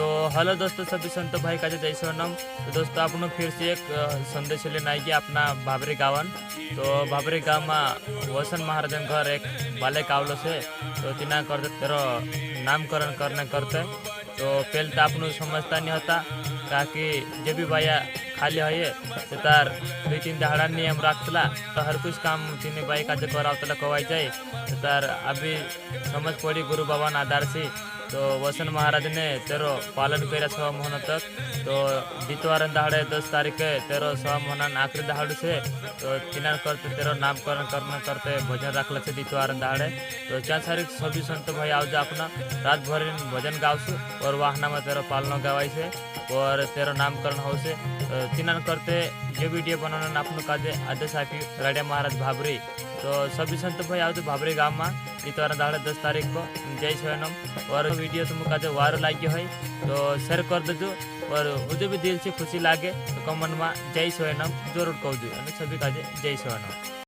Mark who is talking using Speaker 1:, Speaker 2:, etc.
Speaker 1: तो हेलो दोस्तों, सभी संत भाई का जय सोनम। तो दोस्तों आपने फिर से एक संदेश लेना है कि अपना भाबरे गावन। तो भाबरे गाँव में वसन महाराजन घर एक बालक आवलो से, तो तिना करते तेरो नामकरण करने करते। तो पहले तो आपने समझता नहीं होता ताकि जब भी भाई खाली है तो तार 2-3 दहाड़ा नियम रखला, तो हर कुछ काम तीन भाई का करावतला कवाई जाए। तो तार अभी समझ पड़ी गुरु बाबा आधार से। तो वसन महाराज ने तेरो पालन कर 6 महीना तक। तो दितवार दहाड़े 10 तारीख के तेरो 6 महीना आखिरी दहाड़ से, तो तिनार करते तेरो नामकरण करना करते भजन रखला से दितवार दहाड़े। तो 4 तारीख सभी संत भाई आओ जा अपना रात भर भजन गावसु और वाहना में तेरो पालना गवाई से और तेरो नामकरण हो से। तिनार करते जो वीडियो बनाना अपने काजे आदेश आपी राडिया महाराज भाबरी। तो सभी संत भाई आओ तो भाबरी गाँव में दितवार दहाड़े 10 तारीख को जय सोनम। और वीडियो तुमको काजे वारो लाग्यो है तो शेयर कर दो और मुझे भी दिल से खुशी लागे तो कमेंट में जय सोनम जरूर कहजो। सभी काजे जय सोनम।